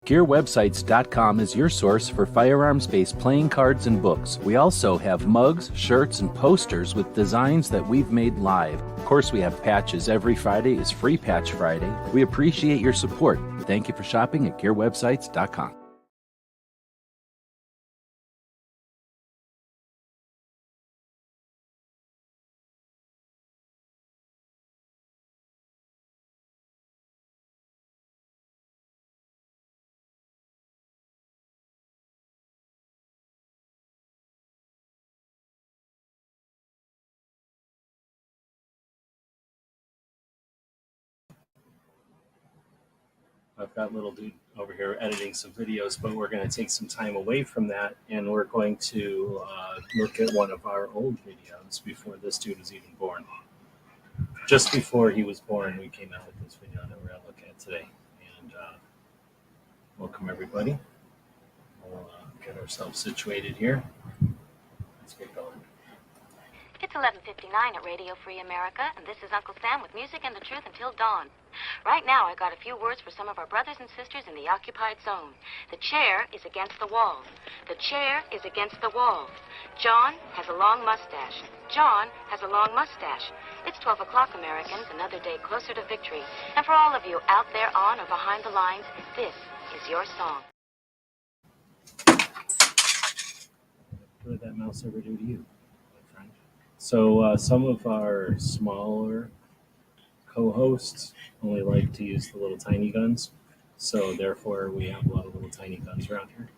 KehrWebsites.com is your source for firearms-based playing cards and books. We also have mugs, shirts, and posters with designs that we've made live. Of course, we have patches. Every Friday is Free Patch Friday. We appreciate your support. Thank you for shopping at KehrWebsites.com. I've got little dude over here editing some videos, but we're going to take some time away from that, and we're going to look at one of our old videos before this dude was even born. Just before he was born, we came out with this video that we're going to look at today. And welcome, everybody. We'll get ourselves situated here. Let's get going. It's 11:59 at Radio Free America, and this is Uncle Sam with music and the truth until dawn. Right now, I got a few words for some of our brothers and sisters in the occupied zone. The chair is against the wall. The chair is against the wall. John has a long mustache. John has a long mustache. It's 12 o'clock, Americans, another day closer to victory. And for all of you out there on or behind the lines, this is your song. What did that mouse ever do to you, my friend? So some of our smaller co-hosts only like to use the little tiny guns, so therefore we have a lot of little tiny guns around here.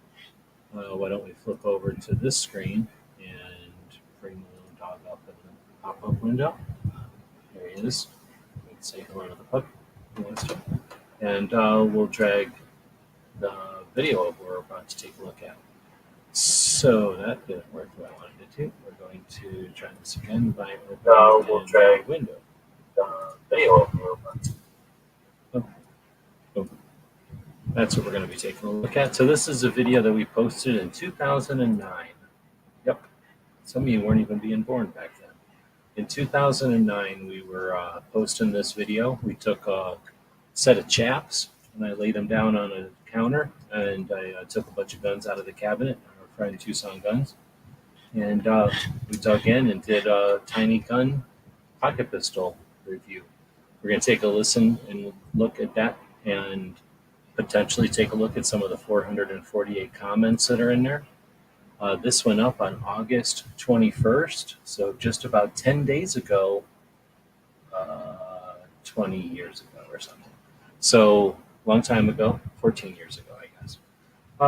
Why don't we flip over to this screen and bring the little dog up in the pop-up window? There he is. We can say hello to the pup if he wants to. And we'll drag the video of what we're about to take a look at. So that didn't work the way I wanted it to. We're going to try this again by opening we'll drag the window. Video of what we're about to. Oh. That's what we're going to be taking a look at. So this is a video that we posted in 2009. Yep. Some of you weren't even being born back then. In 2009, we were posting this video. We took a set of chaps, and I laid them down on a counter, and I took a bunch of guns out of the cabinet, our friend Tucson Guns, and we dug in and did a tiny gun pocket pistol review. We're going to take a listen and look at that, and potentially take a look at some of the 448 comments that are in there. This went up on August 21st, so just about 10 days ago, 20 years ago or something. So, long time ago, 14 years ago, I guess.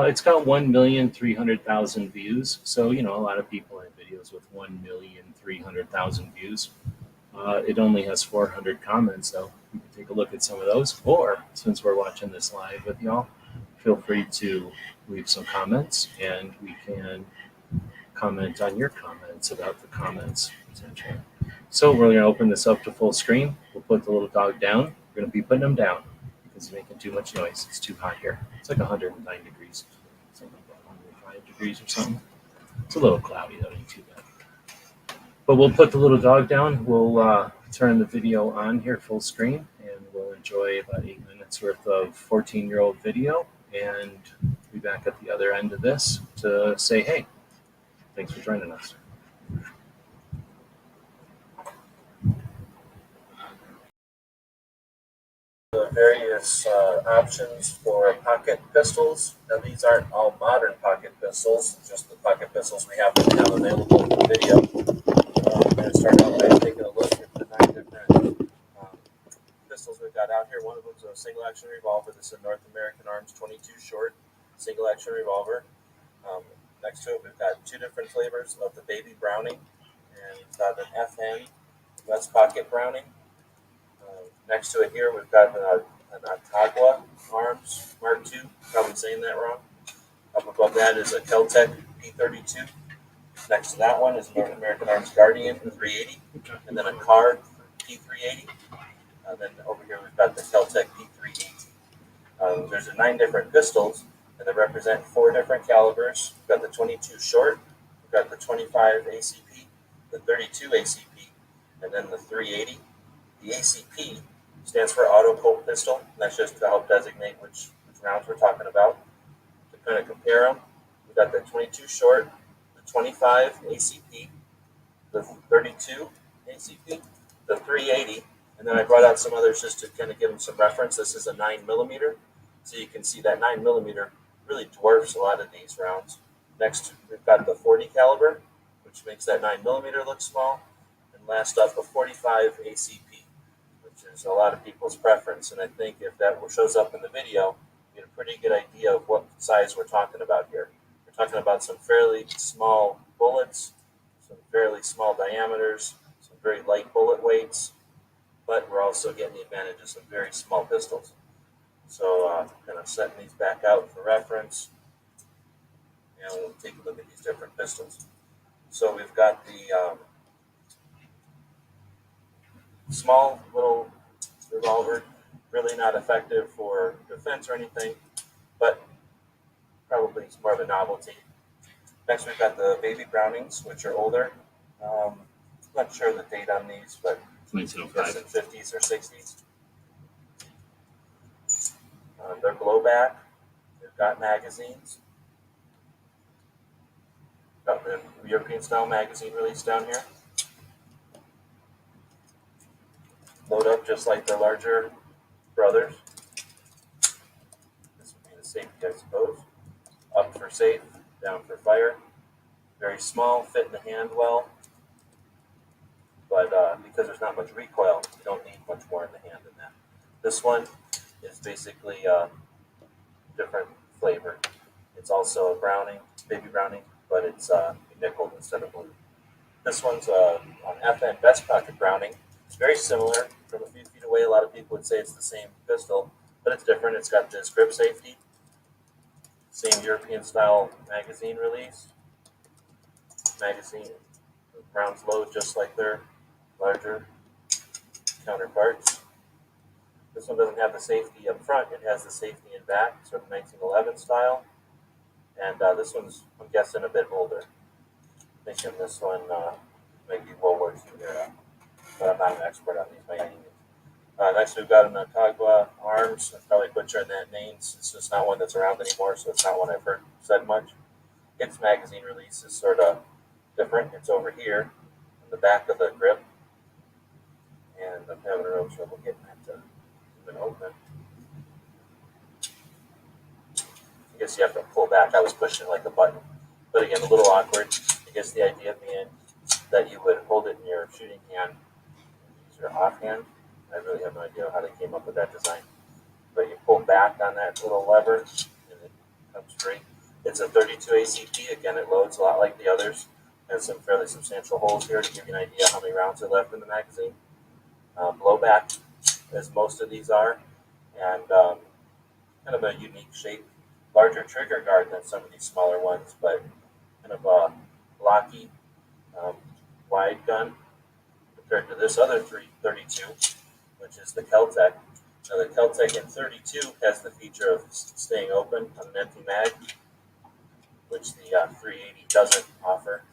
It's got 1,300,000 views, so, you know, a lot of people have videos with 1,300,000 views. It only has 400 comments, though. You can take a look at some of those, or since we're watching this live with y'all, feel free to leave some comments, and we can comment on your comments about the comments, potentially. So we're going to open this up to full screen. We'll put the little dog down. We're going to be putting him down because he's making too much noise. It's too hot here. It's like 109 degrees, something like that, 105 degrees or something. It's a little cloudy, though, ain't too bad. But we'll put the little dog down. We'll turn the video on here full screen, and we'll enjoy about 8 minutes worth of 14-year-old video, and be back at the other end of this to say, hey, thanks for joining us. The various options for pocket pistols. Now, these aren't all modern pocket pistols, just the pocket pistols we happen to have available in the video. I'm going to start out by taking a look at the 9 different pistols we've got out here. One of them is a single action revolver. This is a North American Arms 22 short single action revolver. Next to it, we've got 2 different flavors of the Baby Browning, and we've got an FN West Pocket Browning. Next to it here, we've got an Autauga Arms Mark II. Probably saying that wrong. Up above that is a KelTec P32. Next to that one is a North American Arms Guardian 380, and then a Kahr P380. Then over here we've got the KelTec P3AT. There's 9 different pistols, and they represent 4 different calibers. We've got the 22 short, we've got the 25 ACP, the 32 ACP, and then the 380. The ACP stands for Autauga Pistol. That's just to help designate which rounds we're talking about. To kind of compare them, we've got the 22 short, the 25 ACP, the 32 ACP, the 380, and then I brought out some others just to kind of give them some reference. This is a 9mm, so you can see that 9mm really dwarfs a lot of these rounds. Next, we've got the 40 caliber, which makes that 9mm look small, and last up, a 45 ACP, which is a lot of people's preference. And I think if that shows up in the video, you get a pretty good idea of what size we're talking about here. We're talking about some fairly small bullets, some fairly small diameters, some very light bullet weights, but we're also getting the advantages of very small pistols. So kind of setting these back out for reference, and we'll take a look at these different pistols. So we've got the small little revolver, really not effective for defense or anything, but probably it's more of a novelty. Next, we've got the baby Brownings, which are older. I'm not sure the date on these, but It's 1905. in 50s or 60s. They're blowback. They've got magazines. Got the European style magazine release down here. Load up just like the larger brothers. This would be the safety, I suppose. Up for safe, down for fire. Very small, fit in the hand well. But because there's not much recoil, you don't need much more in the hand than that. This one is basically a different flavor. It's also a Browning, baby Browning, but it's nickel instead of blue. This one's on FN Best Pocket Browning. It's very similar. From a few feet away, a lot of people would say it's the same pistol, but it's different. It's got this grip safety, same European style magazine release. Magazine rounds load just like their larger counterparts. This one doesn't have the safety up front, it has the safety in back, sort of 1911 style. And this one's, I'm guessing, a bit older. Thinking this one might be World War II era, but I'm not an expert on these by any means. Next, we've got an Autauga Arms. I'm probably butchering that name. It's just not one that's around anymore, so it's not one I've heard said much. Its magazine release is sort of different. It's over here on the back of the grip, and I'm having a real trouble getting that to even open. I guess you have to pull back. I was pushing like a button, but again, a little awkward. I guess the idea being that you would hold it in your shooting hand, use your offhand. I really have no idea how they came up with that design, but you pull back on that little lever, and it comes straight. It's a 32 ACP. Again, it loads a lot like the others. Has some fairly substantial holes here to give you an idea how many rounds are left in the magazine. Blowback, as most of these are, and kind of a unique shape. Larger trigger guard than some of these smaller ones, but kind of a blocky, wide gun compared to this other 332, which is the KelTec. Now the KelTec in 32 has the feature of staying open on an empty mag, which the 380 doesn't offer.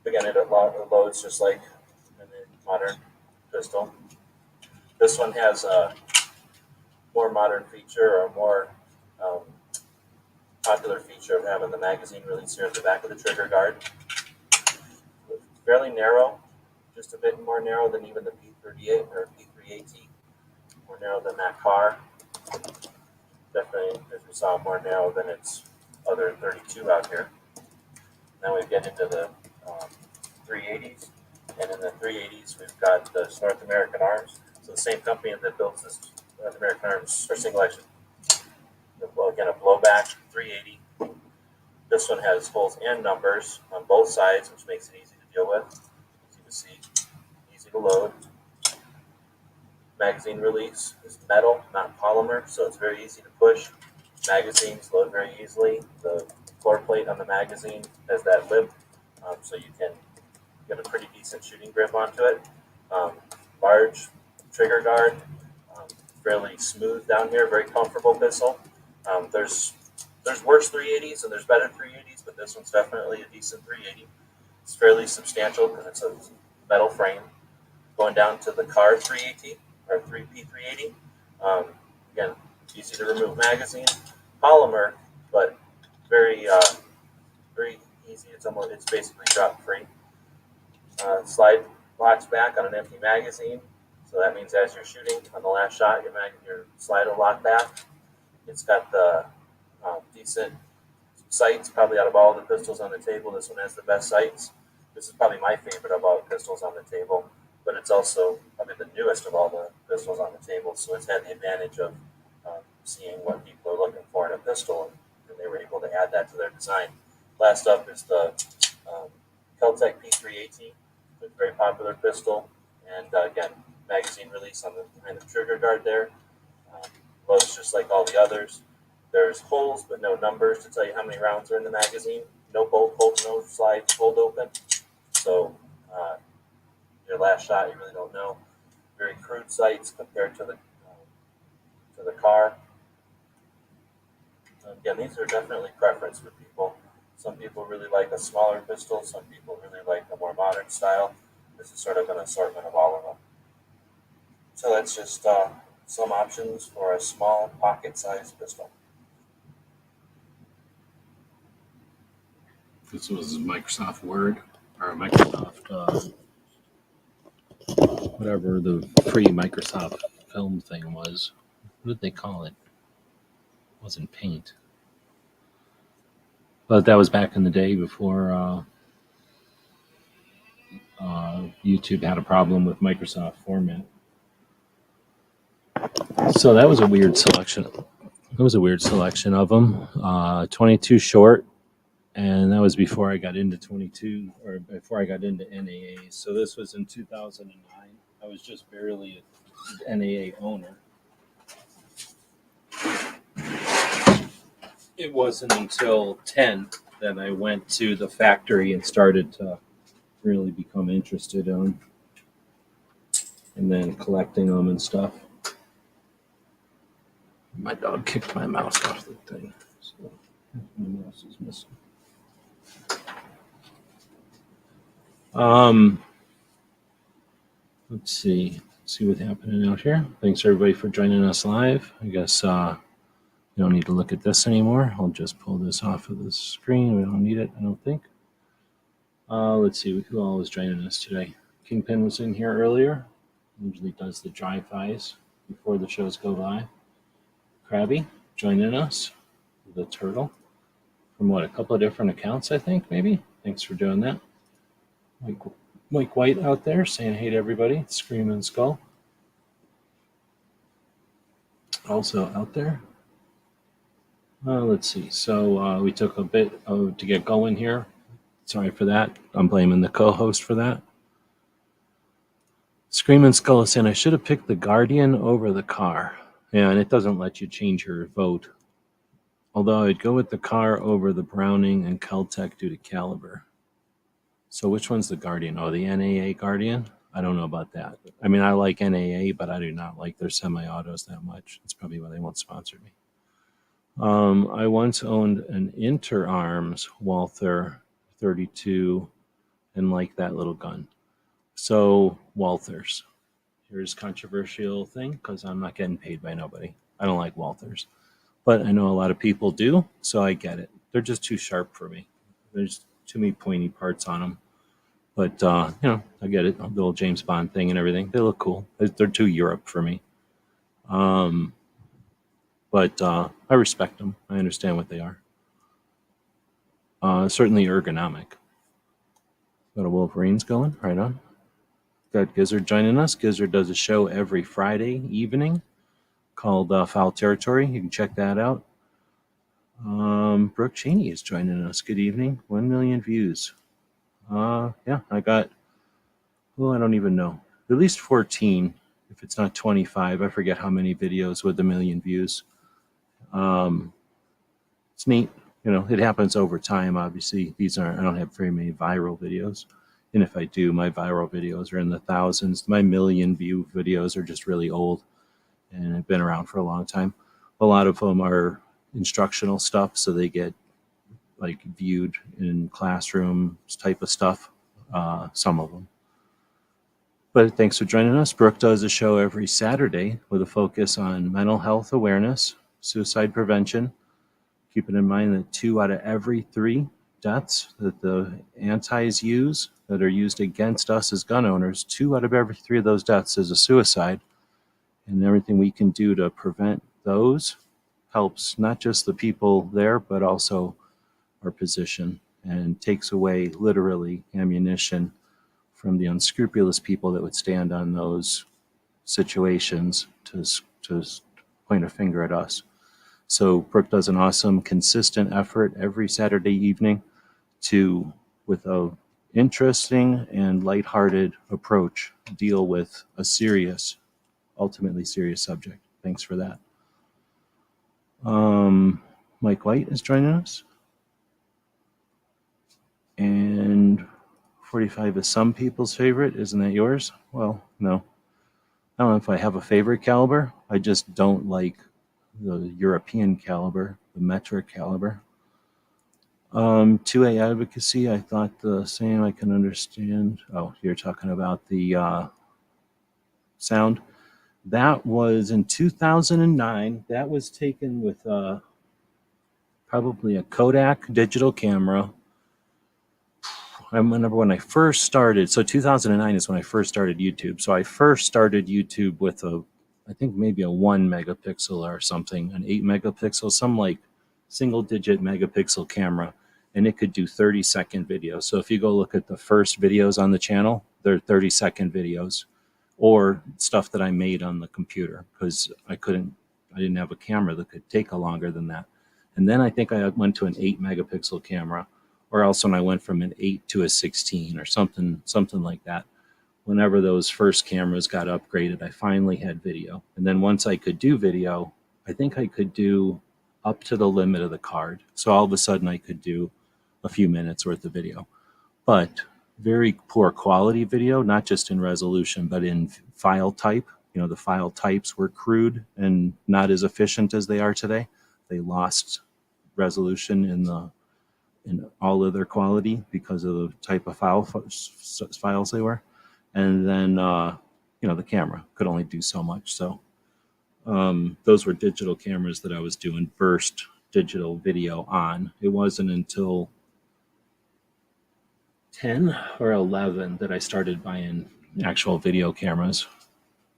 Again, it loads just like in a modern pistol. This one has a more modern feature, or more popular feature of having the magazine release here at the back of the trigger guard. It's fairly narrow, just a bit more narrow than even the P38 or P3AT, more narrow than that Kahr. Definitely, as we saw, more narrow than its other 32 out here. Now we get into the 380s, and in the 380s we've got the North American Arms. So the same company that builds this North American Arms for single action. Again, a blowback 380. This one has holes and numbers on both sides, which makes it easy to deal with. Easy to see, easy to load. Magazine release is metal, not polymer, so it's very easy to push. Magazines load very easily. The floor plate on the magazine has that lip, so you can get a pretty decent shooting grip onto it. Large trigger guard, fairly smooth down here, very comfortable pistol. There's worse 380s and there's better 380s, but this one's definitely a decent 380. It's fairly substantial because it's a metal frame. Going down to the Kahr 380 or 3P380. Again, Easy to remove magazine. Polymer, but very very easy. It's basically drop free. Slide locks back on an empty magazine. So that means as you're shooting on the last shot, your slide will lock back. It's got the decent sights, probably out of all the pistols on the table. This one has the best sights. This is probably my favorite of all the pistols on the table, but it's also probably the newest of all the pistols on the table. So it's had the advantage of seeing what people are looking for in a pistol, and they were able to add that to their design. Last up is the KelTec P3AT. It's a very popular pistol, and again, magazine release on behind the trigger guard there. Loads just like all the others. There's holes but no numbers to tell you how many rounds are in the magazine. No bolt, no slide, hold open. So your last shot, you really don't know. Very crude sights compared to the Kahr. Again, these are definitely preference for people. Some people really like a smaller pistol. Some people really like a more modern style. This is sort of an assortment of all of them. So that's just some options for a small pocket-sized pistol. This was Microsoft Word or Microsoft, whatever the free Microsoft film thing was. What did they call it? It wasn't Paint. But that was back in the day before YouTube had a problem with Microsoft format. So that was a weird selection. It was a weird selection of them. 22 short, and that was before I got into 22, or before I got into NAA. So this was in 2009. I was just barely an NAA owner. It wasn't until 10 that I went to the factory and started to really become interested in them, and then collecting them and stuff. My dog kicked my mouse off the thing, so my mouse is missing. Let's see what's happening out here. Thanks everybody for joining us live. I guess you don't need to look at this anymore. I'll just pull this off of the screen. We don't need it, I don't think. Let's see who all was joining us today. Kingpin was in here earlier. Usually does the drive-bys before the shows go live. Krabby joining us, the turtle, from a couple of different accounts, I think, maybe. Thanks for doing that. Mike White out there saying hey to everybody. Screaming Skull also out there. Let's see. So we took a bit to get going here. Sorry for that. I'm blaming the co-host for that. Screaming Skull is saying I should have picked the Guardian over the Kahr. Yeah, and it doesn't let you change your vote. Although I'd go with the Kahr over the Browning and KelTec due to caliber. So which one's the Guardian? Oh, the NAA Guardian? I don't know about that. I mean, I like NAA, but I do not like their semi-autos that much. That's probably why they won't sponsor me. I once owned an Interarms Walther 32 and liked that little gun. So Walthers. Here's a controversial thing because I'm not getting paid by nobody. I don't like Walthers. But I know a lot of people do, so I get it. They're just too sharp for me. There's too many pointy parts on them. But, I get it. The little James Bond thing and everything. They look cool. They're too Europe for me. But I respect them. I understand what they are. Certainly ergonomic. Got a Wolverines going. Right on. Got Gizzard joining us. Gizzard does a show every Friday evening called Foul Territory. You can check that out. Brooke Cheney is joining us. Good evening. 1 million views. Yeah, I got, I don't even know. At least 14, if it's not 25. I forget how many videos with 1 million views. It's neat. It happens over time, obviously. I don't have very many viral videos. And if I do, my viral videos are in the thousands. My 1 million view videos are just really old and have been around for a long time. A lot of them are instructional stuff, so they get viewed in classrooms type of stuff. Some of them. But thanks for joining us. Brooke does a show every Saturday with a focus on mental health awareness, suicide prevention, keeping in mind that 2 out of every 3 deaths that the antis use that are used against us as gun owners, 2 out of every 3 of those deaths is a suicide. And everything we can do to prevent those helps not just the people there, but also our position, and takes away literally ammunition from the unscrupulous people that would stand on those situations to point a finger at us. So Brooke does an awesome, consistent effort every Saturday evening with a interesting and lighthearted approach, deal with a serious, ultimately serious subject. Thanks for that. Mike White is joining us. And 45 is some people's favorite. Isn't that yours? Well, no. I don't know if I have a favorite caliber. I just don't like the European caliber, the metric caliber. 2A advocacy, I thought the same. I can understand. Oh, you're talking about the sound. That was in 2009. That was taken with probably a Kodak digital camera. I remember when I first started, so 2009 is when I first started YouTube. So I first started YouTube with I think maybe a 1 megapixel or something, an 8 megapixel, some like single digit megapixel camera, and it could do 30-second videos. So if you go look at the first videos on the channel, they're 30-second videos, or stuff that I made on the computer, because I didn't have a camera that could take a longer than that. And then I think I went to an 8 megapixel camera, or else when I went from an 8 to a 16 or something like that. Whenever those first cameras got upgraded, I finally had video. And then once I could do video, I think I could do up to the limit of the card. So all of a sudden I could do a few minutes worth of video. But very poor quality video, not just in resolution, but in file type. The file types were crude and not as efficient as they are today. They lost resolution in all of their quality because of the type of files they were. And then, the camera could only do so much. So those were digital cameras that I was doing burst digital video on. It wasn't until 10 or 11 that I started buying actual video cameras.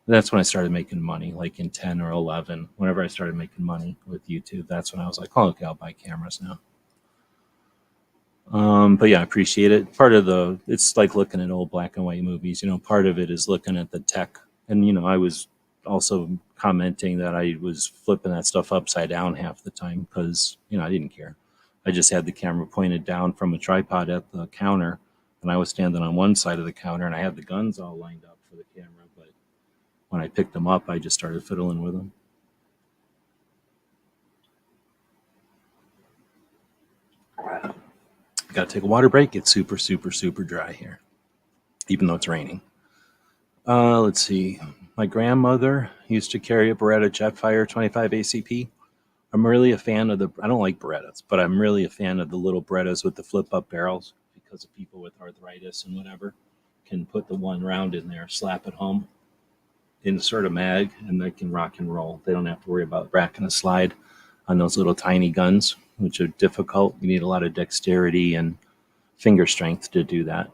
That's when I started making money, like in 10 or 11. Whenever I started making money with YouTube, that's when I was like, oh, okay, I'll buy cameras now. But yeah, I appreciate it. It's like looking at old black and white movies, part of it is looking at the tech. And, I was also commenting that I was flipping that stuff upside down half the time because, I didn't care. I just had the camera pointed down from a tripod at the counter, and I was standing on one side of the counter and I had the guns all lined up for the camera. But when I picked them up, I just started fiddling with them. Got to take a water break. It's super, super, super dry here, even though it's raining. Let's see. My grandmother used to carry a Beretta Jetfire 25 ACP. I'm really a fan of I don't like Berettas, but I'm really a fan of the little Berettas with the flip-up barrels because of people with arthritis and whatever can put the 1 round in there, slap it home, insert a mag, and they can rock and roll. They don't have to worry about racking a slide on those little tiny guns, which are difficult. You need a lot of dexterity and finger strength to do that.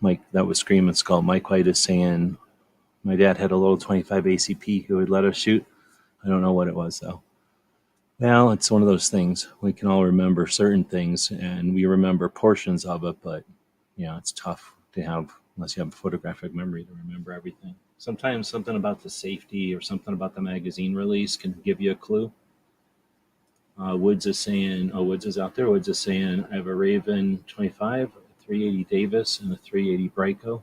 Mike, that was Screaming Skull. Mike White is saying, my dad had a little 25 ACP he would let us shoot. I don't know what it was, though. Well, it's one of those things. We can all remember certain things, and we remember portions of it, but, it's tough to have, unless you have a photographic memory, to remember everything. Sometimes something about the safety or something about the magazine release can give you a clue. Woods is saying, Woods is out there. Woods is saying, I have a Raven 25, a 380 Davis, and a 380 Brico.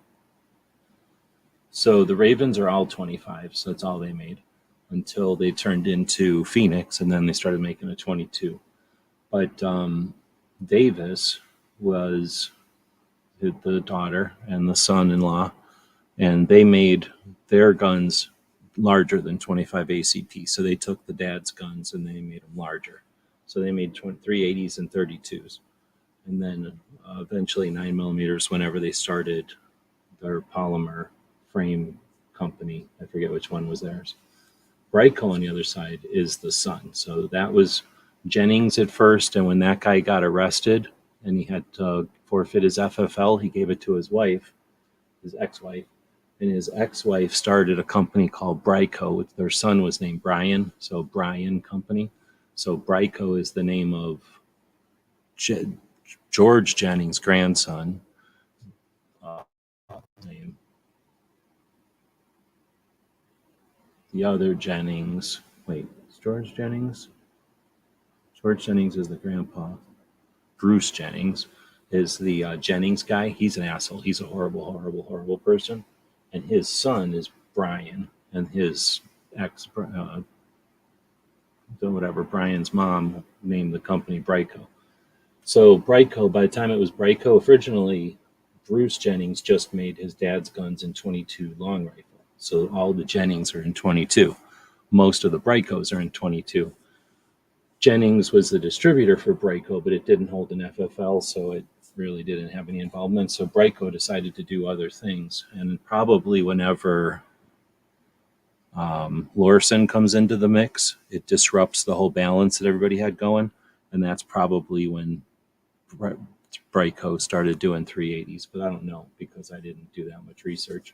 So the Ravens are all 25, so that's all they made until they turned into Phoenix, and then they started making a 22. But Davis was the daughter and the son-in-law, and they made their guns larger than 25 ACP. So they took the dad's guns and they made them larger. So they made 380s and 32s. And then eventually 9mm whenever they started their polymer frame company. I forget which one was theirs. Brico on the other side is the son. So that was Jennings at first, and when that guy got arrested and he had to forfeit his FFL, he gave it to his wife, his ex-wife, and his ex-wife started a company called Brico. Their son was named Brian, so Brian Company. So Brico is the name of George Jennings' grandson. Name. The other Jennings, wait, is George Jennings? George Jennings is the grandpa. Bruce Jennings is the Jennings guy. He's an asshole. He's a horrible, horrible, horrible person. And his son is Brian, and his Brian's mom named the company Brico. So Brico, by the time it was Brico, originally Bruce Jennings just made his dad's guns in .22 long rifle. So all the Jennings are in .22. Most of the Bricos are in .22. Jennings was the distributor for Brico, but it didn't hold an FFL, so it really didn't have any involvement. So Brico decided to do other things. And probably whenever Lorson comes into the mix, it disrupts the whole balance that everybody had going. And that's probably when Brico started doing 380s, but I don't know because I didn't do that much research.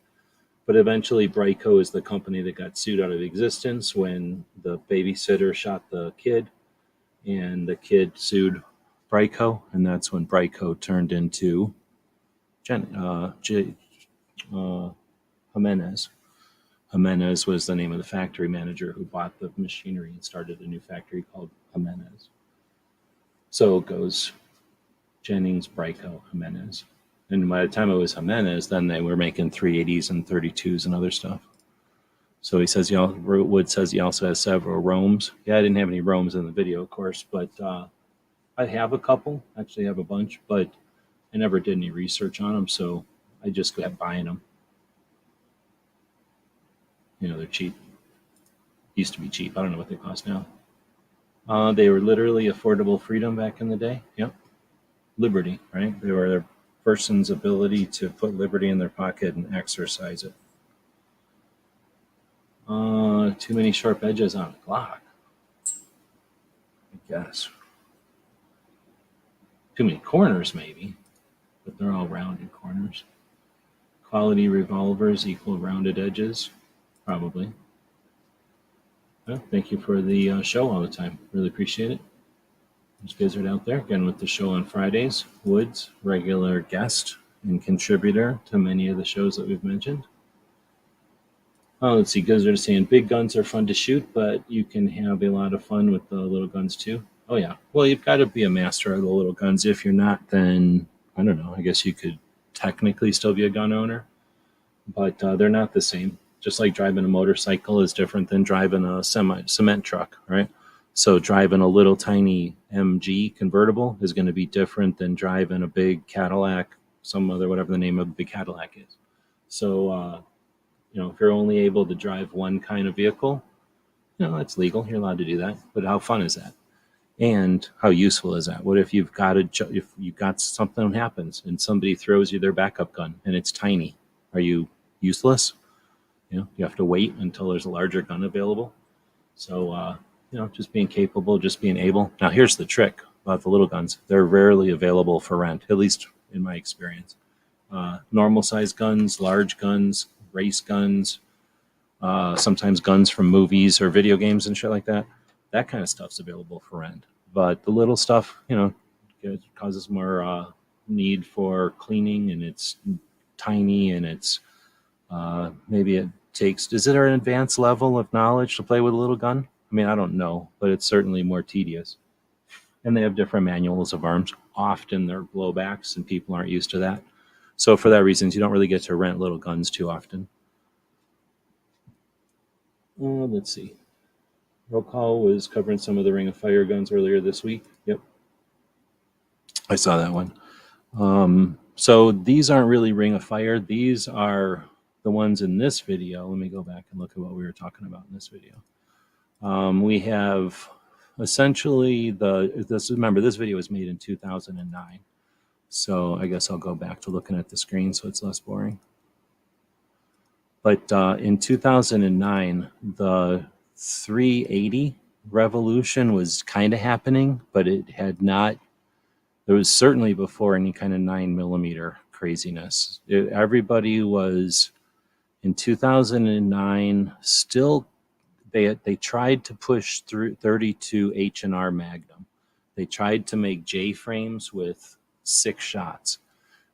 But eventually Brico is the company that got sued out of existence when the babysitter shot the kid, and the kid sued Brico, and that's when Brico turned into Jimenez. Jimenez was the name of the factory manager who bought the machinery and started a new factory called Jimenez. So it goes Jennings, Brico, Jimenez. And by the time it was Jimenez, then they were making 380s and 32s and other stuff. So he says, Wood says he also has several roams. Yeah, I didn't have any roams in the video, of course, but I have a couple. Actually, I have a bunch, but I never did any research on them, so I just kept buying them. You know, they're cheap. Used to be cheap. I don't know what they cost now. They were literally affordable freedom back in the day. Yep. Liberty, right? They were their person's ability to put liberty in their pocket and exercise it. Too many sharp edges on a Glock, I guess. Too many corners, maybe, but they're all rounded corners. Quality revolvers equal rounded edges, probably. Well, thank you for the show all the time. Really appreciate it. Those guys are out there again with the show on Fridays. Woods, regular guest and contributor to many of the shows that we've mentioned. Oh, let's see. Guys are saying big guns are fun to shoot, but you can have a lot of fun with the little guns too. Oh yeah. Well, you've got to be a master of the little guns. If you're not, then I don't know. I guess you could technically still be a gun owner, but they're not the same. Just like driving a motorcycle is different than driving a cement truck, right? So driving a little tiny MG convertible is going to be different than driving a big Cadillac, some other, whatever the name of the big Cadillac is. So, if you're only able to drive one kind of vehicle, that's legal. You're allowed to do that. But how fun is that? And how useful is that? What if you've got something that happens and somebody throws you their backup gun and it's tiny? Are you useless? You have to wait until there's a larger gun available. So, just being capable, just being able. Now, here's the trick about the little guns. They're rarely available for rent, at least in my experience. Normal size guns, large guns, race guns, sometimes guns from movies or video games and shit like that. That kind of stuff's available for rent. But the little stuff, it causes more need for cleaning, and it's tiny, and it's maybe it takes. Is it an advanced level of knowledge to play with a little gun? I mean, I don't know, but it's certainly more tedious. And they have different manuals of arms. Often they're blowbacks, and people aren't used to that. So for that reason, you don't really get to rent little guns too often. Let's see. Roll Call was covering some of the Ring of Fire guns earlier this week. Yep. I saw that one. So these aren't really Ring of Fire. These are the ones in this video. Let me go back and look at what we were talking about in this video. We have essentially remember, this video was made in 2009. So I guess I'll go back to looking at the screen so it's less boring. But in 2009, the 380 revolution was kind of happening, but it had not. It was certainly before any kind of 9mm craziness. Everybody was in 2009 still. They tried to push through 32 H&R Magnum. They tried to make J frames with 6 shots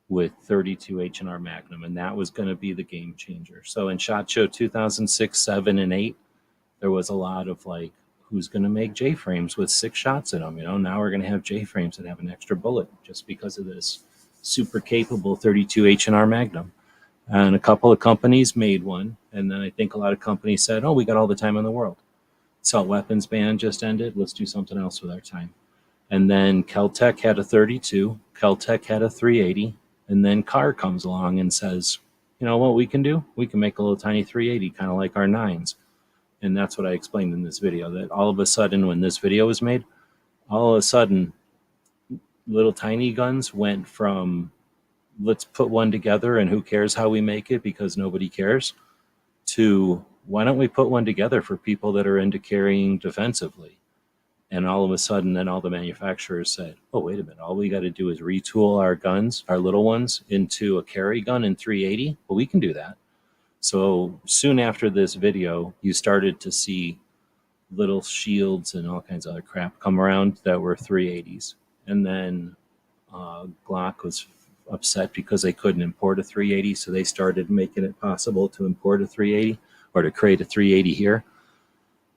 with 32 H&R Magnum, and that was going to be the game changer. So in SHOT Show 2006, 7, and 8, there was a lot of like, who's going to make J frames with 6 shots in them? You know, now we're going to have J frames that have an extra bullet just because of this super capable 32 H&R Magnum. And a couple of companies made one, and then I think a lot of companies said, "Oh, we got all the time in the world. Assault weapons ban just ended. Let's do something else with our time." And then KelTec had a 32, KelTec had a 380, and then Kahr comes along and says, "You know what we can do? We can make a little tiny 380, kind of like our 9s." And that's what I explained in this video, that all of a sudden when this video was made, all of a sudden little tiny guns went from let's put one together and who cares how we make it because nobody cares, to why don't we put one together for people that are into carrying defensively? And all of a sudden, then all the manufacturers said, "Oh, wait a minute, all we got to do is retool our guns, our little ones, into a carry gun in 380? Well, we can do that." So soon after this video, you started to see little shields and all kinds of other crap come around that were 380s. And then Glock was upset because they couldn't import a 380, so they started making it possible to import a 380 or to create a 380 here.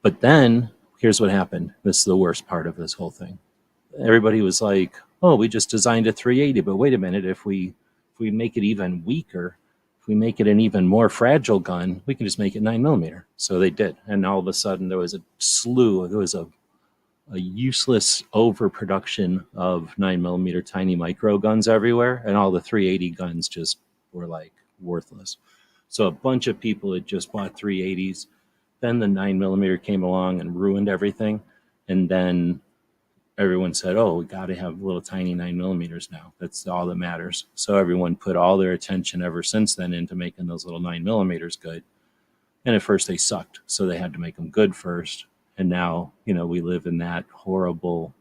But then here's what happened. This is the worst part of this whole thing. Everybody was like, "Oh, we just designed a 380, but wait a minute, if we make it even weaker, if we make it an even more fragile gun, we can just make it 9mm. So they did, and all of a sudden there was a useless overproduction of 9mm tiny micro guns everywhere, and all the 380 guns just were like worthless. So a bunch of people had just bought 380s. Then the 9mm came along and ruined everything, and then everyone said, "Oh, we got to have little tiny 9mm now. That's all that matters." So everyone put all their attention ever since then into making those little 9mm good. And at first they sucked, so they had to make them good first. And now, you know, we live in that horrible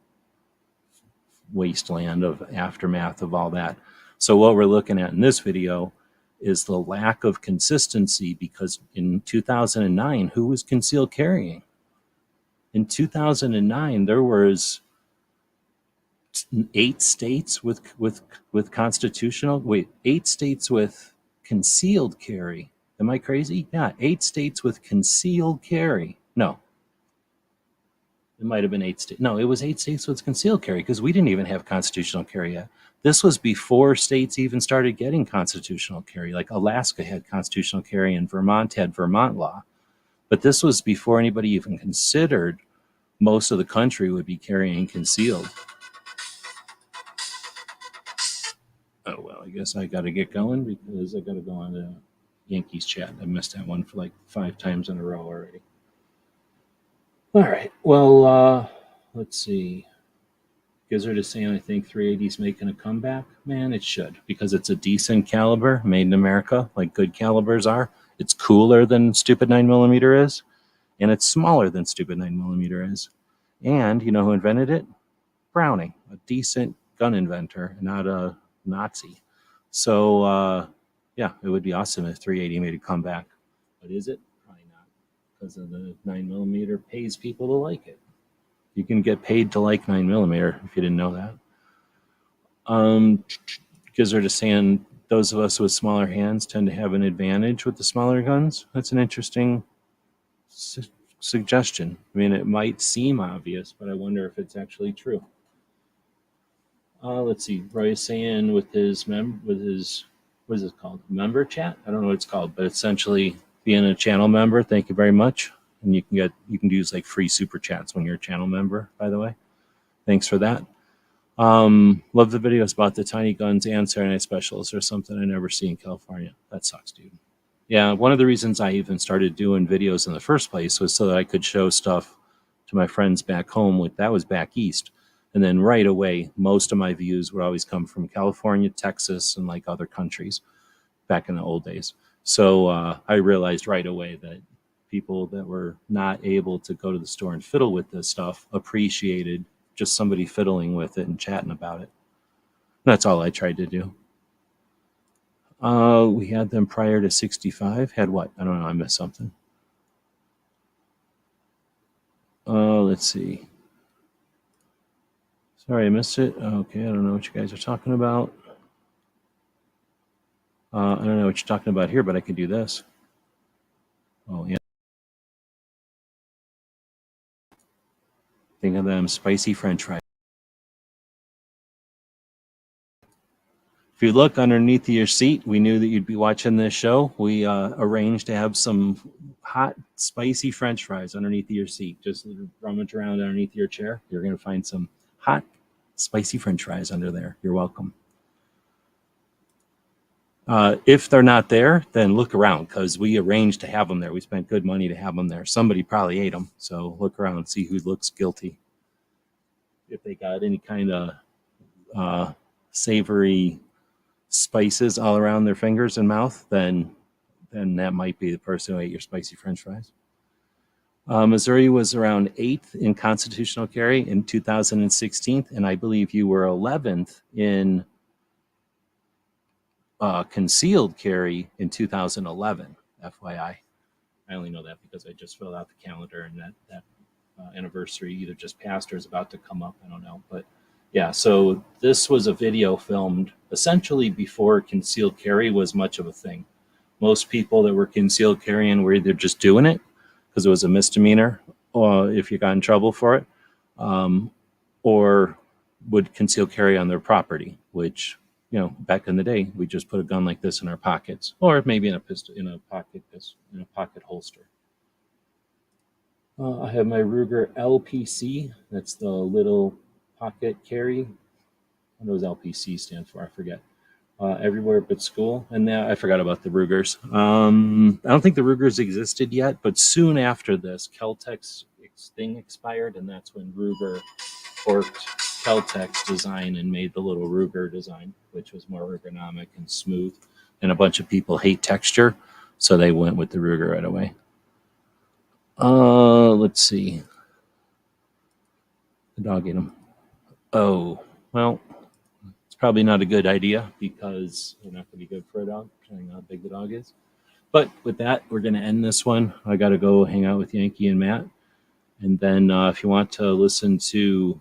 wasteland of aftermath of all that. So what we're looking at in this video is the lack of consistency, because in 2009, who was concealed carrying? In 2009, there was 8 states with constitutional, 8 states with concealed carry. Am I crazy? Yeah, 8 states with concealed carry. No. It might have been 8 states. No, it was 8 states with concealed carry, because we didn't even have constitutional carry yet. This was before states even started getting constitutional carry. Like Alaska had constitutional carry and Vermont had Vermont law. But this was before anybody even considered most of the country would be carrying concealed. Oh, well, I guess I got to get going because I got to go on to Yankees chat. I missed that one for like 5 times in a row already. All right. Well, let's see. Gizzard is saying, I think 380's making a comeback. Man, it should, because it's a decent caliber, made in America, like good calibers are. It's cooler than stupid 9mm is, and it's smaller than stupid 9mm is. And you know who invented it? Browning, a decent gun inventor, not a Nazi. So, yeah, it would be awesome if 380 made a comeback. But is it? Probably not, because of the 9mm pays people to like it. You can get paid to like 9mm if you didn't know that. Gizzard is saying those of us with smaller hands tend to have an advantage with the smaller guns. That's an interesting suggestion. I mean, it might seem obvious, but I wonder if it's actually true. Let's see. Roy is saying with his what is it called? Member chat? I don't know what it's called, but essentially being a channel member. Thank you very much. And you can use like free super chats when you're a channel member, by the way. Thanks for that. Love the videos about the tiny guns and Saturday Night Specials, or something I never see in California. That sucks, dude. Yeah, one of the reasons I even started doing videos in the first place was so that I could show stuff to my friends back home. That was back east. And then right away, most of my views would always come from California, Texas, and like other countries back in the old days. So I realized right away that people that were not able to go to the store and fiddle with this stuff appreciated just somebody fiddling with it and chatting about it. That's all I tried to do. We had them prior to 65. Had what? I don't know. I missed something. Let's see. Sorry, I missed it. Okay, I don't know what you guys are talking about. I don't know what you're talking about here, but I could do this. Oh, yeah. Think of them spicy French fries. If you look underneath your seat, we knew that you'd be watching this show. We arranged to have some hot, spicy French fries underneath your seat. Just rummage around underneath your chair. You're going to find some hot, spicy French fries under there. You're welcome. If they're not there, then look around, because we arranged to have them there. We spent good money to have them there. Somebody probably ate them, so look around and see who looks guilty. If they got any kind of savory spices all around their fingers and mouth, then that might be the person who ate your spicy French fries. Missouri was around 8th in constitutional carry in 2016, and I believe you were 11th in concealed carry in 2011, FYI. I only know that because I just filled out the calendar, and that anniversary either just passed or is about to come up. I don't know. But yeah, so this was a video filmed essentially before concealed carry was much of a thing. Most people that were concealed carrying were either just doing it because it was a misdemeanor, or if you got in trouble for it, or would conceal carry on their property, which, you know, back in the day, we just put a gun like this in our pockets, or maybe in a pistol, in a pocket holster. I have my Ruger LPC. That's the little pocket carry. What does LPC stand for? I forget. Everywhere but school. And now I forgot about the Rugers. I don't think the Rugers existed yet, but soon after this, KelTec's thing expired, and that's when Ruger forked KelTec's design and made the little Ruger design, which was more ergonomic and smooth. And a bunch of people hate texture, so they went with the Ruger right away. Let's see. The dog ate him. Oh, well, it's probably not a good idea because they're not going to be good for a dog, depending on how big the dog is. But with that, we're going to end this one. I got to go hang out with Yankee and Matt. And then if you want to listen to,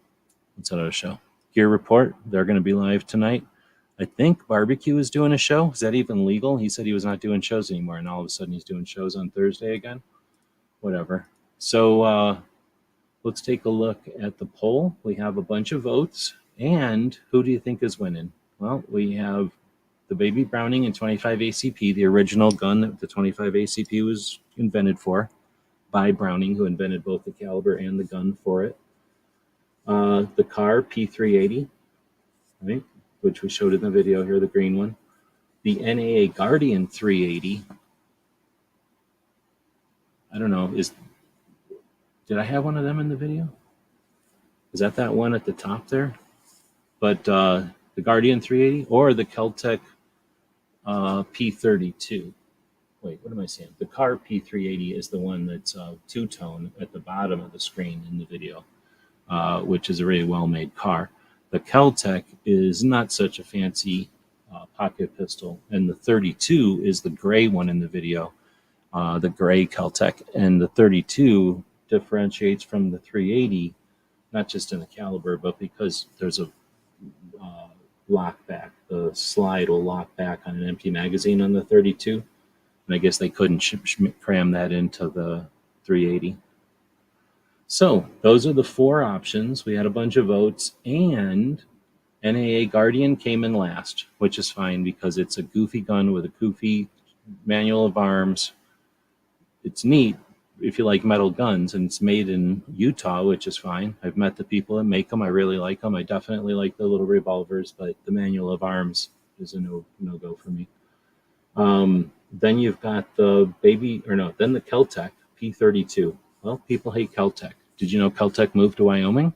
what's that other show? Gear Report, they're going to be live tonight. I think Barbecue is doing a show. Is that even legal? He said he was not doing shows anymore, and all of a sudden he's doing shows on Thursday again. Whatever. So let's take a look at the poll. We have a bunch of votes. And who do you think is winning? Well, we have the Baby Browning and 25 ACP, the original gun that the 25 ACP was invented for, by Browning, who invented both the caliber and the gun for it. The Kahr P380, right, which we showed in the video here, the green one. The NAA Guardian 380. I don't know, did I have one of them in the video? Is that one at the top there? But the Guardian 380 or the KelTec P32. Wait, what am I saying? The Kahr P380 is the one that's two-tone at the bottom of the screen in the video, which is a really well-made car. The KelTec is not such a fancy pocket pistol, and the 32 is the gray one in the video, the gray KelTec, and the 32 differentiates from the 380, not just in the caliber, but because there's a lock back. The slide will lock back on an empty magazine on the 32, and I guess they couldn't cram that into the 380. So those are the four options. We had a bunch of votes, and NAA Guardian came in last, which is fine because it's a goofy gun with a goofy manual of arms. It's neat if you like metal guns, and it's made in Utah, which is fine. I've met the people that make them. I really like them. I definitely like the little revolvers, but the manual of arms is a no-go for me. Then you've got the then the KelTec P32. Well, people hate KelTec. Did you know KelTec moved to Wyoming?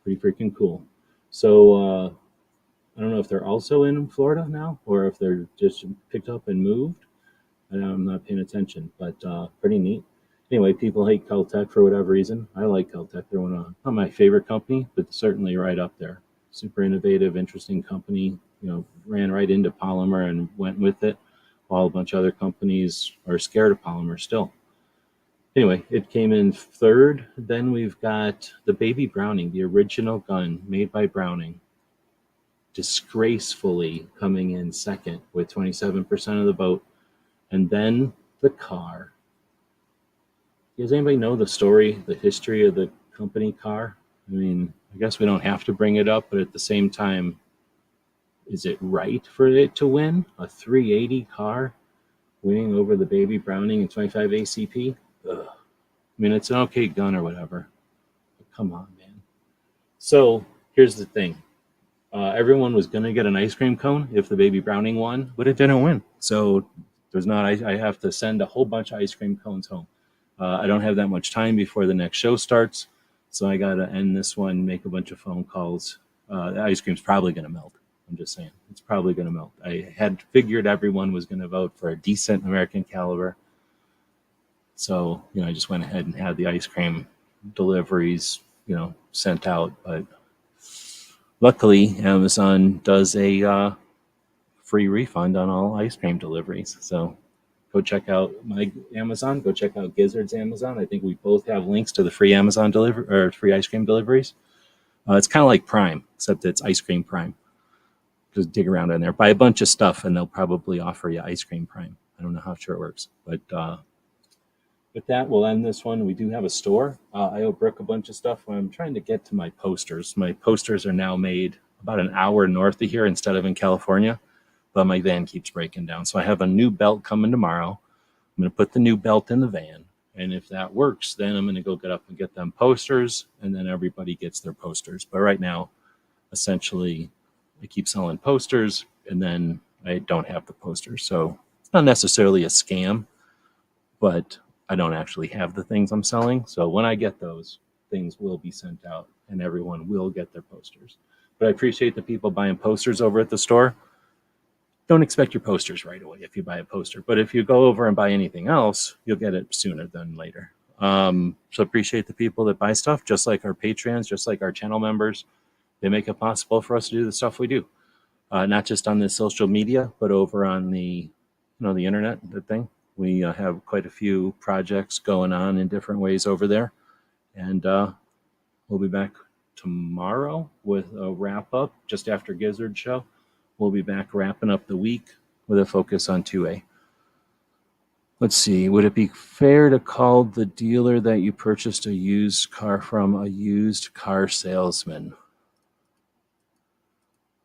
Pretty freaking cool. So I don't know if they're also in Florida now or if they're just picked up and moved. I'm not paying attention, but pretty neat. Anyway, people hate KelTec for whatever reason. I like KelTec. They're not my favorite company, but certainly right up there. Super innovative, interesting company. Ran right into polymer and went with it, while a bunch of other companies are scared of polymer still. Anyway, it came in third. Then we've got the Baby Browning, the original gun made by Browning, disgracefully coming in second with 27% of the vote. And then the Kahr. Does anybody know the story, the history of the company Kahr? I mean, I guess we don't have to bring it up, but at the same time, is it right for it to win? A 380 Kahr winning over the Baby Browning and 25 ACP? Ugh. I mean, it's an okay gun or whatever. But come on, man. So here's the thing. Everyone was going to get an ice cream cone if the Baby Browning won, but it didn't win. So there's not. I have to send a whole bunch of ice cream cones home. I don't have that much time before the next show starts, so I got to end this one, make a bunch of phone calls. The ice cream's probably going to melt. I'm just saying. It's probably going to melt. I had figured everyone was going to vote for a decent American caliber. So, I just went ahead and had the ice cream deliveries, sent out. But luckily, Amazon does a free refund on all ice cream deliveries. So go check out my Amazon. Go check out Gizzard's Amazon. I think we both have links to the free Amazon delivery or free ice cream deliveries. It's kind of like Prime, except it's ice cream Prime. Just dig around in there, buy a bunch of stuff, and they'll probably offer you ice cream Prime. I don't know how sure it works, but with that, we'll end this one. We do have a store. I owe Brooke a bunch of stuff. I'm trying to get to my posters. My posters are now made about an hour north of here instead of in California, but my van keeps breaking down. So I have a new belt coming tomorrow. I'm going to put the new belt in the van, and if that works, then I'm going to go get up and get them posters, and then everybody gets their posters. But right now, essentially, I keep selling posters, and then I don't have the posters. So it's not necessarily a scam, but I don't actually have the things I'm selling. So when I get those, things will be sent out, and everyone will get their posters. But I appreciate the people buying posters over at the store. Don't expect your posters right away if you buy a poster. But if you go over and buy anything else, you'll get it sooner than later. So appreciate the people that buy stuff, just like our Patreons, just like our channel members. They make it possible for us to do the stuff we do, not just on the social media, but over on the, the internet, the thing. We have quite a few projects going on in different ways over there, and we'll be back tomorrow with a wrap up just after Gizzard show. We'll be back wrapping up the week with a focus on 2A. Let's see. Would it be fair to call the dealer that you purchased a used car from a used car salesman?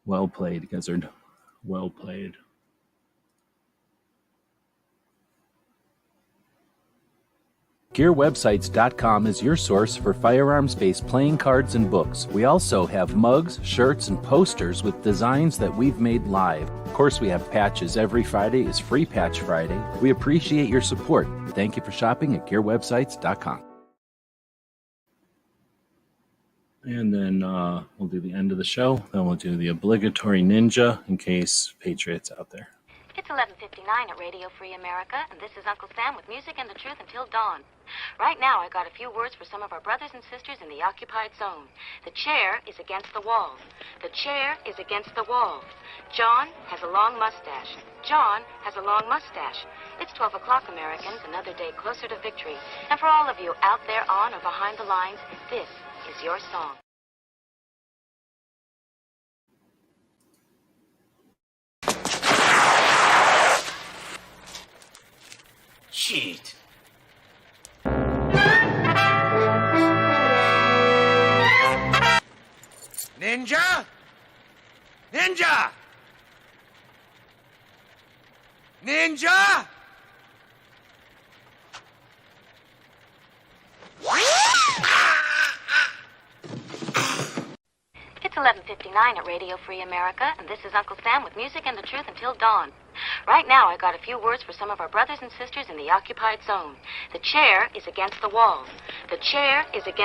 Well played, Gizzard. Well played. GearWebsites.com is your source for firearms-based playing cards and books. We also have mugs, shirts, and posters with designs that we've made live. Of course, we have patches. Every Friday is Free Patch Friday. We appreciate your support. Thank you for shopping at GearWebsites.com. And then we'll do the end of the show. Then we'll do the obligatory ninja in case Patriots out there. It's 11:59 at Radio Free America, and this is Uncle Sam with music and the truth until dawn. Right now, I got a few words for some of our brothers and sisters in the occupied zone. The chair is against the wall. The chair is against the wall. John has a long mustache. John has a long mustache. It's 12 o'clock, Americans, another day closer to victory. And for all of you out there on or behind the lines, this is your song. Cheat. Ninja? Ninja! Ninja! It's 11:59 at Radio Free America, and this is Uncle Sam with music and the truth until dawn. Right now, I got a few words for some of our brothers and sisters in the occupied zone. The chair is against the wall. The chair is against